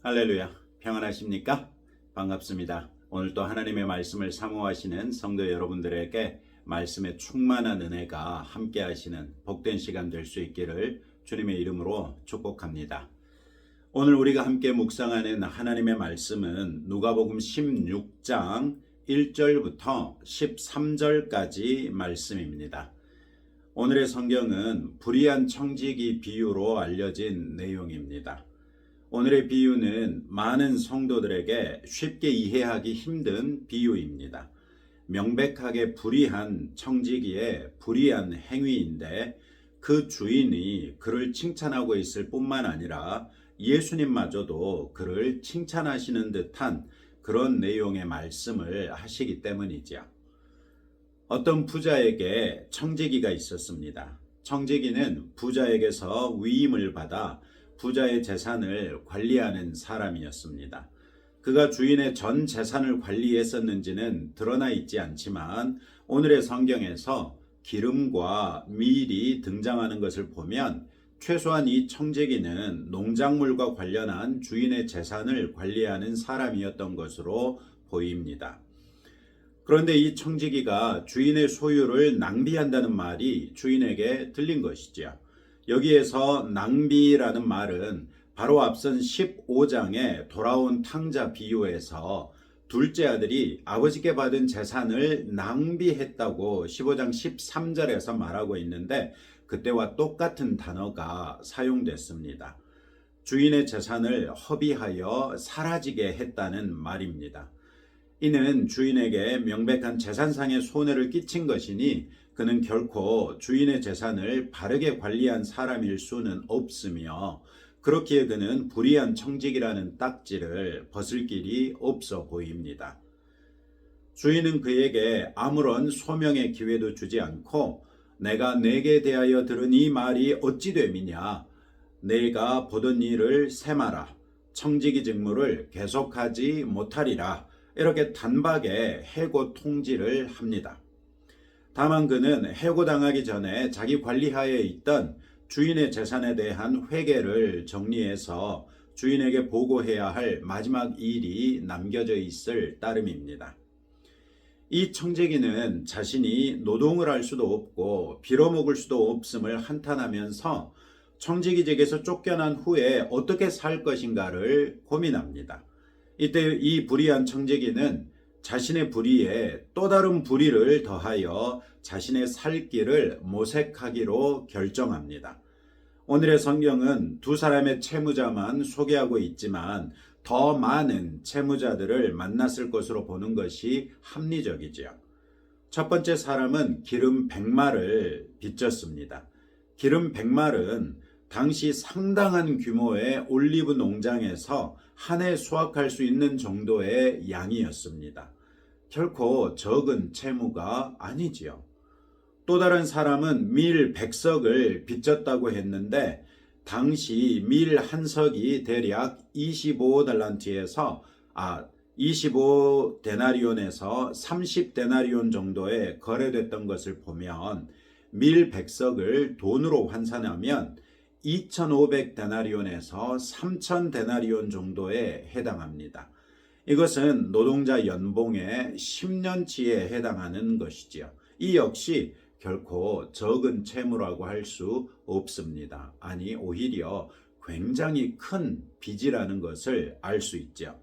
할렐루야, 평안하십니까? 반갑습니다. 오늘 또 하나님의 말씀을 사모하시는 성도 여러분들에게 말씀의 충만한 은혜가 함께 하시는 복된 시간 될 수 있기를 주님의 이름으로 축복합니다. 오늘 우리가 함께 묵상하는 하나님의 말씀은 누가복음 16장 1절부터 13절까지 말씀입니다. 오늘의 성경은 불의한 청지기 비유로 알려진 내용입니다. 오늘의 비유는 많은 성도들에게 쉽게 이해하기 힘든 비유입니다. 명백하게 불의한 청지기의 불의한 행위인데 그 주인이 그를 칭찬하고 있을 뿐만 아니라 예수님마저도 그를 칭찬하시는 듯한 그런 내용의 말씀을 하시기 때문이죠. 어떤 부자에게 청지기가 있었습니다. 청지기는 부자에게서 위임을 받아 부자의 재산을 관리하는 사람이었습니다. 그가 주인의 전 재산을 관리했었는지는 드러나 있지 않지만 오늘의 성경에서 기름과 밀이 등장하는 것을 보면 최소한 이 청지기는 농작물과 관련한 주인의 재산을 관리하는 사람이었던 것으로 보입니다. 그런데 이 청지기가 주인의 소유를 낭비한다는 말이 주인에게 들린 것이죠. 여기에서 낭비라는 말은 바로 앞선 15장에 돌아온 탕자 비유에서 둘째 아들이 아버지께 받은 재산을 낭비했다고 15장 13절에서 말하고 있는데 그때와 똑같은 단어가 사용됐습니다. 주인의 재산을 허비하여 사라지게 했다는 말입니다. 이는 주인에게 명백한 재산상의 손해를 끼친 것이니 그는 결코 주인의 재산을 바르게 관리한 사람일 수는 없으며 그렇기에 그는 불의한 청지기라는 딱지를 벗을 길이 없어 보입니다. 주인은 그에게 아무런 소명의 기회도 주지 않고 내가 내게 대하여 들은 이 말이 어찌 됨이냐 내가 보던 일을 세마라 청지기 직무를 계속하지 못하리라 이렇게 단박에 해고 통지를 합니다. 다만 그는 해고당하기 전에 자기 관리하에 있던 주인의 재산에 대한 회계를 정리해서 주인에게 보고해야 할 마지막 일이 남겨져 있을 따름입니다. 이 청지기는 자신이 노동을 할 수도 없고 빌어먹을 수도 없음을 한탄하면서 청지기직에서 쫓겨난 후에 어떻게 살 것인가를 고민합니다. 이때 이 불의한 청지기는 자신의 불의에 또 다른 불의를 더하여 자신의 살 길을 모색하기로 결정합니다. 오늘의 성경은 두 사람의 채무자만 소개하고 있지만 더 많은 채무자들을 만났을 것으로 보는 것이 합리적이지요. 첫 번째 사람은 기름 100마를 빚졌습니다. 기름 100마는 당시 상당한 규모의 올리브 농장에서 한 해 수확할 수 있는 정도의 양이었습니다. 결코 적은 채무가 아니지요. 또 다른 사람은 밀 100석을 빚졌다고 했는데 당시 밀 한 석이 대략 25달란트에서 25데나리온에서 30데나리온 정도에 거래됐던 것을 보면 밀 100석을 돈으로 환산하면 2500데나리온에서 3000데나리온 정도에 해당합니다. 이것은 노동자 연봉의 10년치에 해당하는 것이지요. 이 역시 결코 적은 채무라고 할 수 없습니다. 아니 오히려 굉장히 큰 빚이라는 것을 알 수 있죠.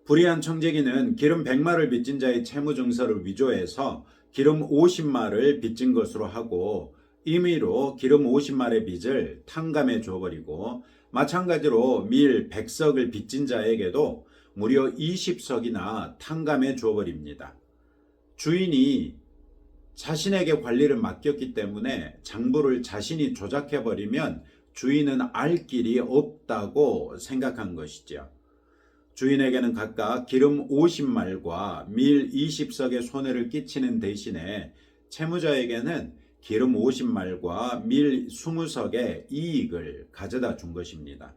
불의한 청지기는 기름 100마를 빚진 자의 채무증서를 위조해서 기름 50마를 빚진 것으로 하고 임의로 기름 50마의 빚을 탕감해 줘버리고 마찬가지로 밀 100석을 빚진 자에게도 무려 20석이나 탕감해 줘버립니다. 주인이 자신에게 관리를 맡겼기 때문에 장부를 자신이 조작해버리면 주인은 알 길이 없다고 생각한 것이죠. 주인에게는 각각 기름 50말과 밀 20석의 손해를 끼치는 대신에 채무자에게는 기름 50말과 밀 20석의 이익을 가져다 준 것입니다.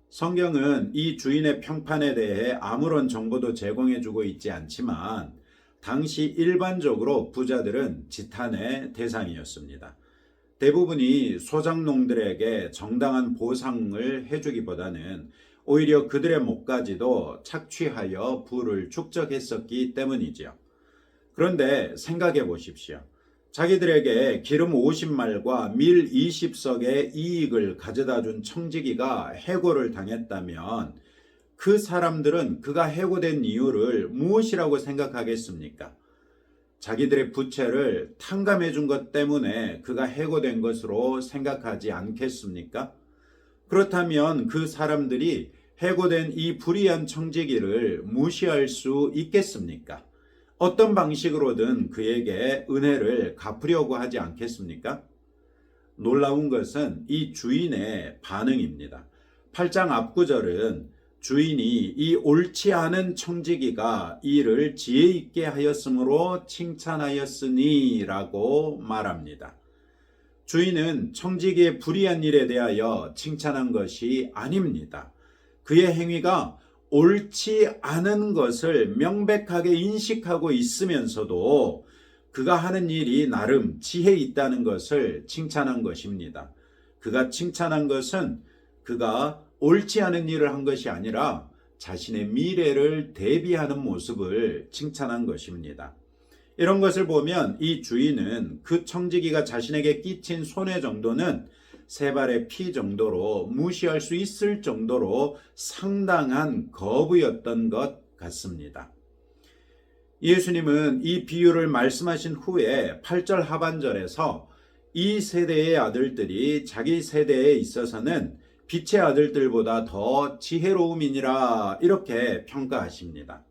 성경은 이 주인의 평판에 대해 아무런 정보도 제공해주고 있지 않지만 당시 일반적으로 부자들은 지탄의 대상이었습니다. 대부분이 소작농들에게 정당한 보상을 해주기보다는 오히려 그들의 목까지도 착취하여 부를 축적했었기 때문이지요. 그런데 생각해 보십시오. 자기들에게 기름 50말과 밀 20석의 이익을 가져다 준 청지기가 해고를 당했다면 그 사람들은 그가 해고된 이유를 무엇이라고 생각하겠습니까? 자기들의 부채를 탕감해 준 것 때문에 그가 해고된 것으로 생각하지 않겠습니까? 그렇다면 그 사람들이 해고된 이 불의한 청지기를 무시할 수 있겠습니까? 어떤 방식으로든 그에게 은혜를 갚으려고 하지 않겠습니까? 놀라운 것은 이 주인의 반응입니다. 8장 앞구절은 주인이 이 옳지 않은 청지기가 이를 지혜 있게 하였으므로 칭찬하였으니 라고 말합니다. 주인은 청지기의 불의한 일에 대하여 칭찬한 것이 아닙니다. 그의 행위가 옳지 않은 것을 명백하게 인식하고 있으면서도 그가 하는 일이 나름 지혜 있다는 것을 칭찬한 것입니다. 그가 칭찬한 것은 그가 옳지 않은 일을 한 것이 아니라 자신의 미래를 대비하는 모습을 칭찬한 것입니다. 이런 것을 보면 이 주인은 그 청지기가 자신에게 끼친 손해 정도는 세 발의 피 정도로 무시할 수 있을 정도로 상당한 거부였던 것 같습니다. 예수님은 이 비유를 말씀하신 후에 8절 하반절에서 이 세대의 아들들이 자기 세대에 있어서는 빛의 아들들보다 더 지혜로움이니라 이렇게 평가하십니다.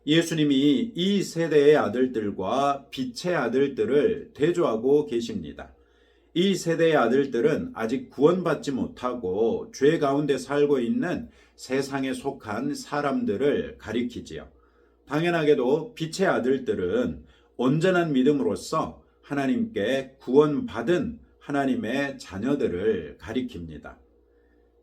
예수님이 이 세대의 아들들과 빛의 아들들을 대조하고 계십니다. 이 세대의 아들들은 아직 구원받지 못하고 죄 가운데 살고 있는 세상에 속한 사람들을 가리키지요. 당연하게도 빛의 아들들은 온전한 믿음으로써 하나님께 구원받은 하나님의 자녀들을 가리킵니다.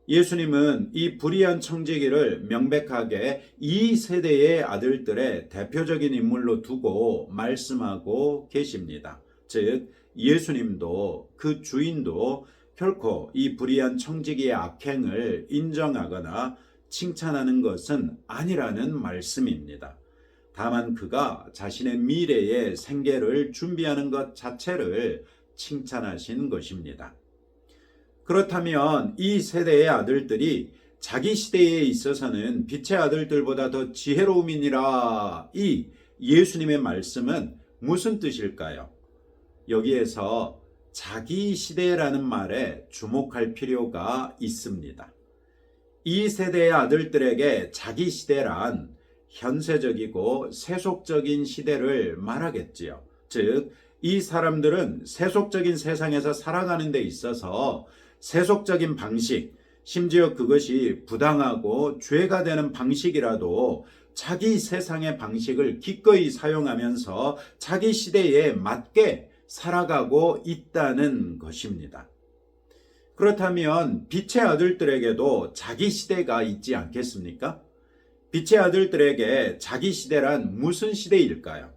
예수님은 이 불의한 청지기를 명백하게 이 세대의 아들들의 대표적인 인물로 두고 말씀하고 계십니다. 즉 예수님도 그 주인도 결코 이 불의한 청지기의 악행을 인정하거나 칭찬하는 것은 아니라는 말씀입니다. 다만 그가 자신의 미래의 생계를 준비하는 것 자체를 칭찬하신 것입니다. 그렇다면 이 세대의 아들들이 자기 시대에 있어서는 빛의 아들들보다 더 지혜로움이니라 이 예수님의 말씀은 무슨 뜻일까요? 여기에서 자기 시대라는 말에 주목할 필요가 있습니다. 이 세대의 아들들에게 자기 시대란 현세적이고 세속적인 시대를 말하겠지요. 즉, 이 사람들은 세속적인 세상에서 살아가는 데 있어서 세속적인 방식, 심지어 그것이 부당하고 죄가 되는 방식이라도 자기 세상의 방식을 기꺼이 사용하면서 자기 시대에 맞게 살아가고 있다는 것입니다. 그렇다면 빛의 아들들에게도 자기 시대가 있지 않겠습니까? 빛의 아들들에게 자기 시대란 무슨 시대일까요?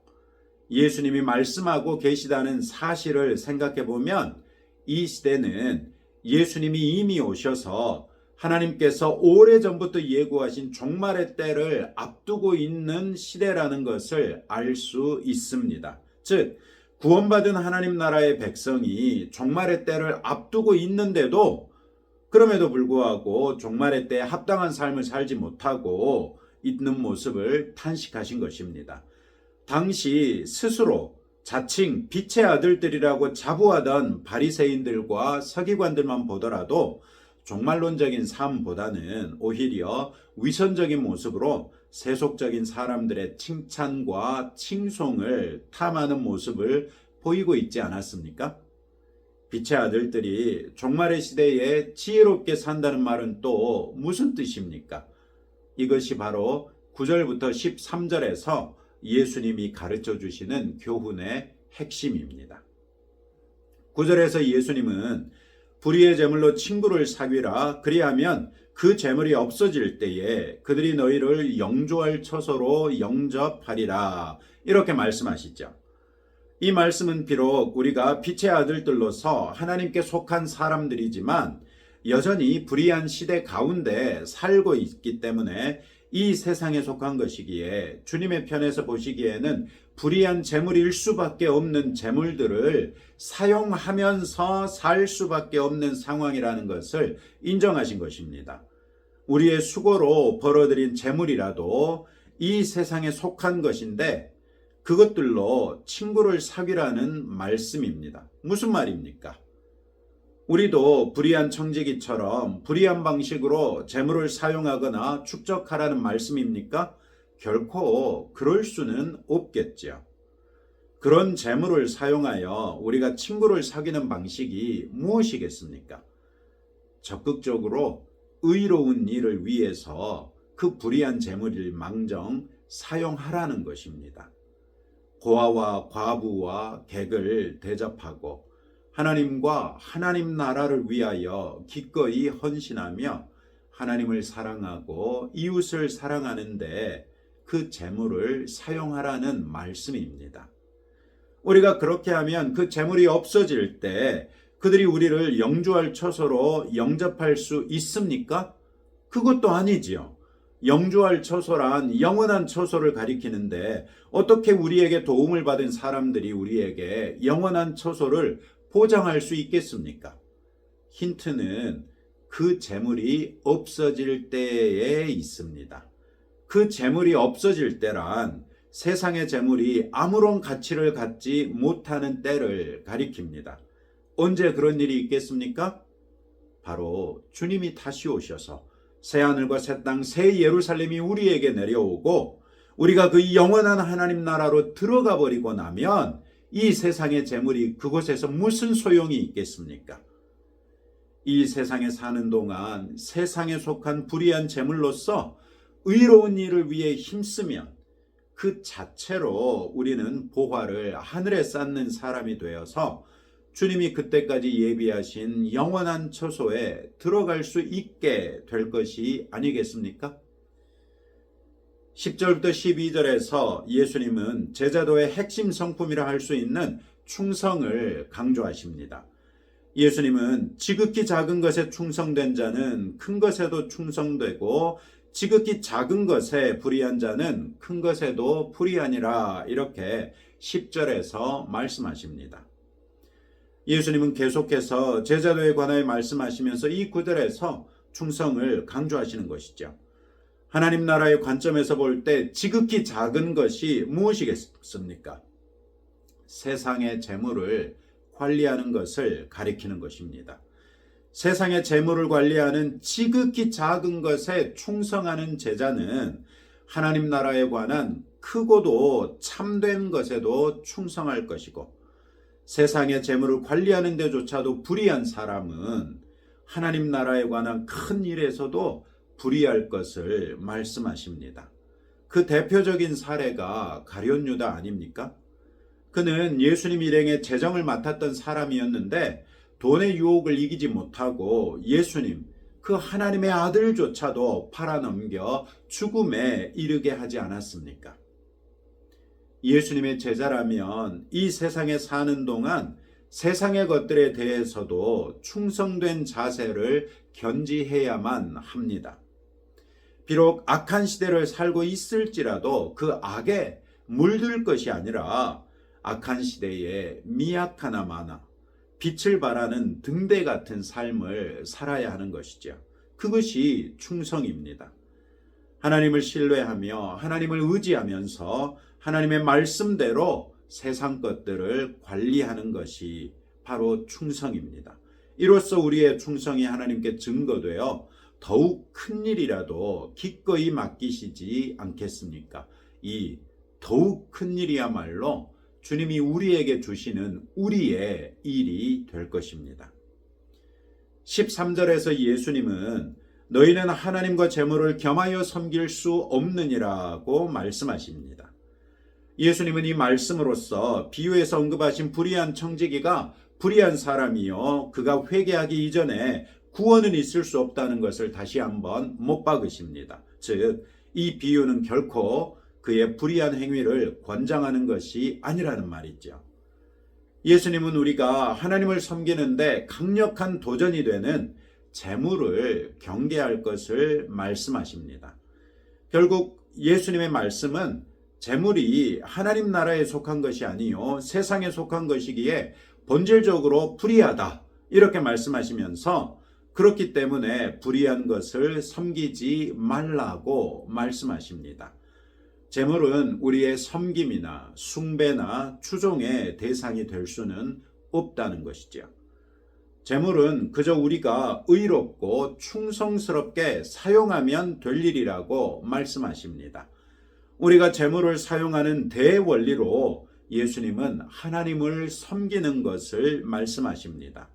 예수님이 말씀하고 계시다는 사실을 생각해 보면 이 시대는 예수님이 이미 오셔서 하나님께서 오래전부터 예고하신 종말의 때를 앞두고 있는 시대라는 것을 알 수 있습니다. 즉, 구원받은 하나님 나라의 백성이 종말의 때를 앞두고 있는데도 그럼에도 불구하고 종말의 때에 합당한 삶을 살지 못하고 있는 모습을 탄식하신 것입니다. 당시 스스로 자칭 빛의 아들들이라고 자부하던 바리새인들과 서기관들만 보더라도 종말론적인 삶보다는 오히려 위선적인 모습으로 세속적인 사람들의 칭찬과 칭송을 탐하는 모습을 보이고 있지 않았습니까? 빛의 아들들이 종말의 시대에 지혜롭게 산다는 말은 또 무슨 뜻입니까? 이것이 바로 9절부터 13절에서 예수님이 가르쳐 주시는 교훈의 핵심입니다. 9절에서 예수님은 불의의 제물로 친구를 사귀라, 그리하면 그 제물이 없어질 때에 그들이 너희를 영조할 처소로 영접하리라, 이렇게 말씀하시죠. 이 말씀은 비록 우리가 빛의 아들들로서 하나님께 속한 사람들이지만 여전히 불의한 시대 가운데 살고 있기 때문에 이 세상에 속한 것이기에 주님의 편에서 보시기에는 불의한 재물일 수밖에 없는 재물들을 사용하면서 살 수밖에 없는 상황이라는 것을 인정하신 것입니다. 우리의 수고로 벌어들인 재물이라도 이 세상에 속한 것인데 그것들로 친구를 사귀라는 말씀입니다. 무슨 말입니까? 우리도 불의한 청지기처럼 불의한 방식으로 재물을 사용하거나 축적하라는 말씀입니까? 결코 그럴 수는 없겠죠. 그런 재물을 사용하여 우리가 친구를 사귀는 방식이 무엇이겠습니까? 적극적으로 의로운 일을 위해서 그 불의한 재물을 망정 사용하라는 것입니다. 고아와 과부와 객을 대접하고 하나님과 하나님 나라를 위하여 기꺼이 헌신하며 하나님을 사랑하고 이웃을 사랑하는데 그 재물을 사용하라는 말씀입니다. 우리가 그렇게 하면 그 재물이 없어질 때 그들이 우리를 영주할 처소로 영접할 수 있습니까? 그것도 아니지요. 영주할 처소란 영원한 처소를 가리키는데 어떻게 우리에게 도움을 받은 사람들이 우리에게 영원한 처소를 보장할 수 있겠습니까? 힌트는 그 재물이 없어질 때에 있습니다. 그 재물이 없어질 때란 세상의 재물이 아무런 가치를 갖지 못하는 때를 가리킵니다. 언제 그런 일이 있겠습니까? 바로 주님이 다시 오셔서 새하늘과 새 땅, 새 예루살렘이 우리에게 내려오고 우리가 그 영원한 하나님 나라로 들어가 버리고 나면 이 세상의 재물이 그곳에서 무슨 소용이 있겠습니까? 이 세상에 사는 동안 세상에 속한 불의한 재물로서 의로운 일을 위해 힘쓰면 그 자체로 우리는 보화를 하늘에 쌓는 사람이 되어서 주님이 그때까지 예비하신 영원한 처소에 들어갈 수 있게 될 것이 아니겠습니까? 10절부터 12절에서 예수님은 제자도의 핵심 성품이라 할 수 있는 충성을 강조하십니다. 예수님은 지극히 작은 것에 충성된 자는 큰 것에도 충성되고 지극히 작은 것에 불의한 자는 큰 것에도 불의하니라 이렇게 10절에서 말씀하십니다. 예수님은 계속해서 제자도에 관하여 말씀하시면서 이 구절에서 충성을 강조하시는 것이죠. 하나님 나라의 관점에서 볼 때 지극히 작은 것이 무엇이겠습니까? 세상의 재물을 관리하는 것을 가리키는 것입니다. 세상의 재물을 관리하는 지극히 작은 것에 충성하는 제자는 하나님 나라에 관한 크고도 참된 것에도 충성할 것이고 세상의 재물을 관리하는 데조차도 불의한 사람은 하나님 나라에 관한 큰 일에서도 불의할 것을 말씀하십니다. 그 대표적인 사례가 가룟 유다 아닙니까? 그는 예수님 일행의 재정을 맡았던 사람이었는데 돈의 유혹을 이기지 못하고 예수님, 그 하나님의 아들조차도 팔아넘겨 죽음에 이르게 하지 않았습니까? 예수님의 제자라면 이 세상에 사는 동안 세상의 것들에 대해서도 충성된 자세를 견지해야만 합니다. 비록 악한 시대를 살고 있을지라도 그 악에 물들 것이 아니라 악한 시대에 미약하나마나 빛을 발하는 등대 같은 삶을 살아야 하는 것이죠. 그것이 충성입니다. 하나님을 신뢰하며 하나님을 의지하면서 하나님의 말씀대로 세상 것들을 관리하는 것이 바로 충성입니다. 이로써 우리의 충성이 하나님께 증거되어 더욱 큰 일이라도 기꺼이 맡기시지 않겠습니까? 이 더욱 큰 일이야말로 주님이 우리에게 주시는 우리의 일이 될 것입니다. 13절에서 예수님은 너희는 하나님과 재물을 겸하여 섬길 수 없느니라고 말씀하십니다. 예수님은 이 말씀으로써 비유에서 언급하신 불의한 청지기가 불의한 사람이요 그가 회개하기 이전에 구원은 있을 수 없다는 것을 다시 한번 못 박으십니다. 즉, 이 비유는 결코 그의 불의한 행위를 권장하는 것이 아니라는 말이죠. 예수님은 우리가 하나님을 섬기는데 강력한 도전이 되는 재물을 경계할 것을 말씀하십니다. 결국 예수님의 말씀은 재물이 하나님 나라에 속한 것이 아니요 세상에 속한 것이기에 본질적으로 불의하다 이렇게 말씀하시면서 그렇기 때문에 불의한 것을 섬기지 말라고 말씀하십니다. 재물은 우리의 섬김이나 숭배나 추종의 대상이 될 수는 없다는 것이죠. 재물은 그저 우리가 의롭고 충성스럽게 사용하면 될 일이라고 말씀하십니다. 우리가 재물을 사용하는 대원리로 예수님은 하나님을 섬기는 것을 말씀하십니다.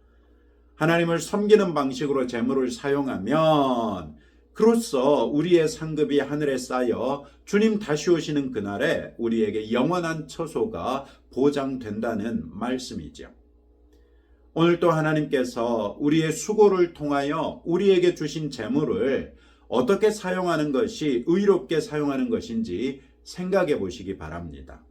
하나님을 섬기는 방식으로 재물을 사용하면 그로써 우리의 상급이 하늘에 쌓여 주님 다시 오시는 그날에 우리에게 영원한 처소가 보장된다는 말씀이죠. 오늘 또 하나님께서 우리의 수고를 통하여 우리에게 주신 재물을 어떻게 사용하는 것이 의롭게 사용하는 것인지 생각해 보시기 바랍니다.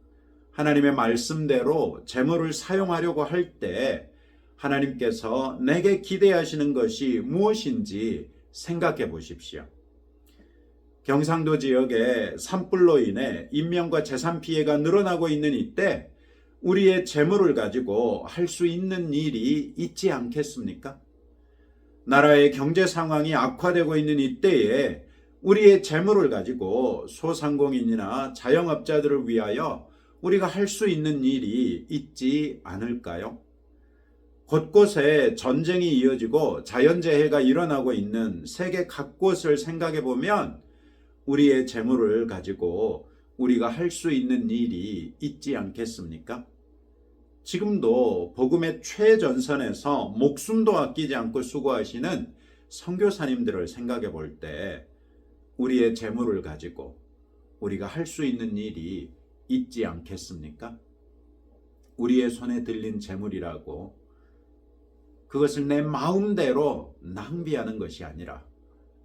하나님의 말씀대로 재물을 사용하려고 할 때 하나님께서 내게 기대하시는 것이 무엇인지 생각해 보십시오. 경상도 지역에 산불로 인해 인명과 재산 피해가 늘어나고 있는 이때 우리의 재물을 가지고 할 수 있는 일이 있지 않겠습니까? 나라의 경제 상황이 악화되고 있는 이때에 우리의 재물을 가지고 소상공인이나 자영업자들을 위하여 우리가 할 수 있는 일이 있지 않을까요? 곳곳에 전쟁이 이어지고 자연재해가 일어나고 있는 세계 각곳을 생각해 보면 우리의 재물을 가지고 우리가 할 수 있는 일이 있지 않겠습니까? 지금도 복음의 최전선에서 목숨도 아끼지 않고 수고하시는 선교사님들을 생각해 볼 때 우리의 재물을 가지고 우리가 할 수 있는 일이 있지 않겠습니까? 우리의 손에 들린 재물이라고 그것을 내 마음대로 낭비하는 것이 아니라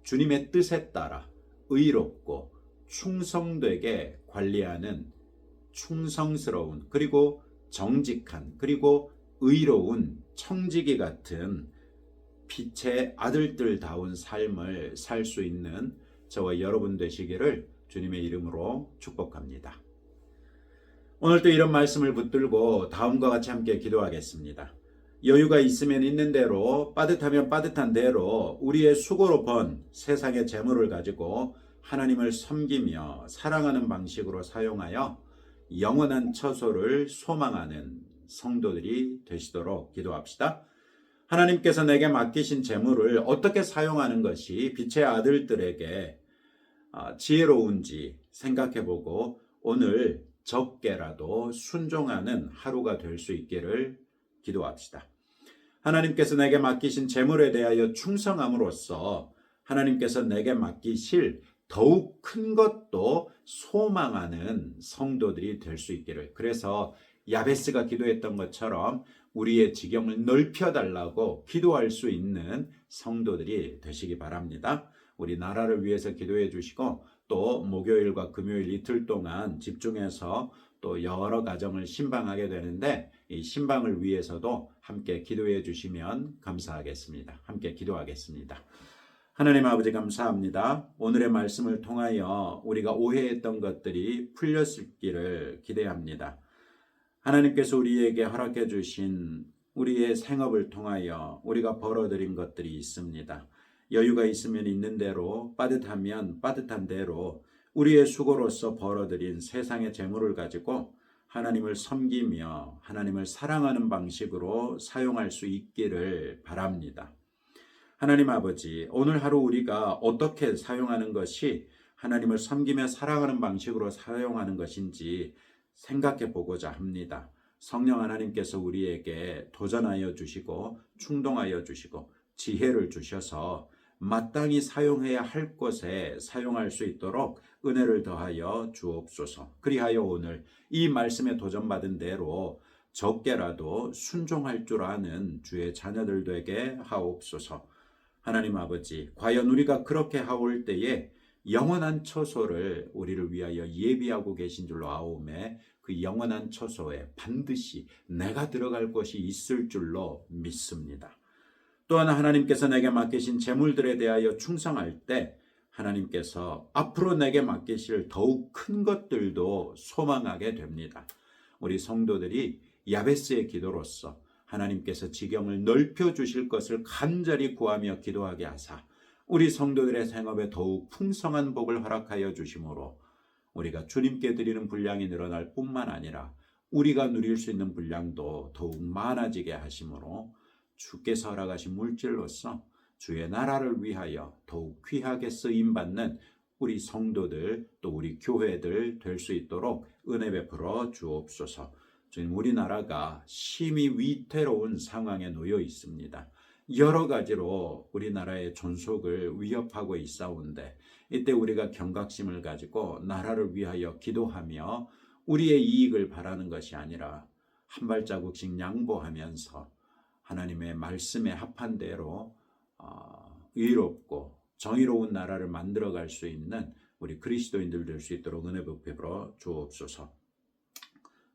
주님의 뜻에 따라 의롭고 충성되게 관리하는 충성스러운 그리고 정직한 그리고 의로운 청지기 같은 빛의 아들들다운 삶을 살 수 있는 저와 여러분 되시기를 주님의 이름으로 축복합니다. 오늘도 이런 말씀을 붙들고 다음과 같이 함께 기도하겠습니다. 여유가 있으면 있는 대로 빠듯하면 빠듯한 대로 우리의 수고로 번 세상의 재물을 가지고 하나님을 섬기며 사랑하는 방식으로 사용하여 영원한 처소를 소망하는 성도들이 되시도록 기도합시다. 하나님께서 내게 맡기신 재물을 어떻게 사용하는 것이 빛의 아들들에게 지혜로운지 생각해보고 오늘 적게라도 순종하는 하루가 될 수 있기를 기도합시다. 하나님께서 내게 맡기신 재물에 대하여 충성함으로써 하나님께서 내게 맡기실 더욱 큰 것도 소망하는 성도들이 될 수 있기를, 그래서 야베스가 기도했던 것처럼 우리의 지경을 넓혀달라고 기도할 수 있는 성도들이 되시기 바랍니다. 우리 나라를 위해서 기도해 주시고 또 목요일과 금요일 이틀 동안 집중해서 또 여러 가정을 신방하게 되는데 이 신방을 위해서도 함께 기도해 주시면 감사하겠습니다. 함께 기도하겠습니다. 하나님 아버지 감사합니다. 오늘의 말씀을 통하여 우리가 오해했던 것들이 풀렸기를 기대합니다. 하나님께서 우리에게 허락해 주신 우리의 생업을 통하여 우리가 벌어들인 것들이 있습니다. 여유가 있으면 있는 대로 빠듯하면 빠듯한 대로 우리의 수고로서 벌어들인 세상의 재물을 가지고 하나님을 섬기며 하나님을 사랑하는 방식으로 사용할 수 있기를 바랍니다. 하나님 아버지, 오늘 하루 우리가 어떻게 사용하는 것이 하나님을 섬기며 사랑하는 방식으로 사용하는 것인지 생각해 보고자 합니다. 성령 하나님께서 우리에게 도전하여 주시고 충동하여 주시고 지혜를 주셔서 마땅히 사용해야 할 것에 사용할 수 있도록 은혜를 더하여 주옵소서. 그리하여 오늘 이 말씀에 도전받은 대로 적게라도 순종할 줄 아는 주의 자녀들 되게 하옵소서. 하나님 아버지, 과연 우리가 그렇게 하올 때에 영원한 처소를 우리를 위하여 예비하고 계신 줄로 아오매 그 영원한 처소에 반드시 내가 들어갈 곳이 있을 줄로 믿습니다. 또한 하나님께서 내게 맡기신 재물들에 대하여 충성할 때 하나님께서 앞으로 내게 맡기실 더욱 큰 것들도 소망하게 됩니다. 우리 성도들이 야베스의 기도로서 하나님께서 지경을 넓혀 주실 것을 간절히 구하며 기도하게 하사 우리 성도들의 생업에 더욱 풍성한 복을 허락하여 주심으로 우리가 주님께 드리는 분량이 늘어날 뿐만 아니라 우리가 누릴 수 있는 분량도 더욱 많아지게 하심으로 주께서 허락하신 물질로서 주의 나라를 위하여 더욱 귀하게 쓰임받는 우리 성도들 또 우리 교회들 될 수 있도록 은혜 베풀어 주옵소서. 지금 우리나라가 심히 위태로운 상황에 놓여 있습니다. 여러 가지로 우리나라의 존속을 위협하고 있사온데 이때 우리가 경각심을 가지고 나라를 위하여 기도하며 우리의 이익을 바라는 것이 아니라 한 발자국씩 양보하면서 하나님의 말씀에 합한 대로 의롭고 정의로운 나라를 만들어갈 수 있는 우리 그리스도인들 될 수 있도록 은혜 베풀어 주옵소서.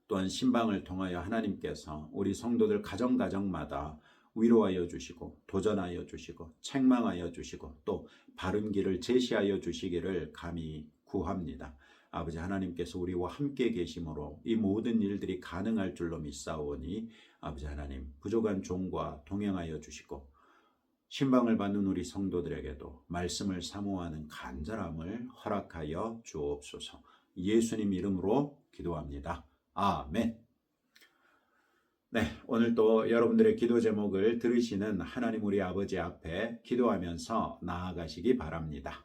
또한 신방을 통하여 하나님께서 우리 성도들 가정마다 위로하여 주시고 도전하여 주시고 책망하여 주시고 또 바른 길을 제시하여 주시기를 감히 구합니다. 아버지 하나님께서 우리와 함께 계심으로 이 모든 일들이 가능할 줄로 믿사오니 아버지 하나님 부족한 종과 동행하여 주시고 신방을 받는 우리 성도들에게도 말씀을 사모하는 간절함을 허락하여 주옵소서. 예수님 이름으로 기도합니다. 아멘. 네, 오늘 또 여러분들의 기도 제목을 들으시는 하나님 우리 아버지 앞에 기도하면서 나아가시기 바랍니다.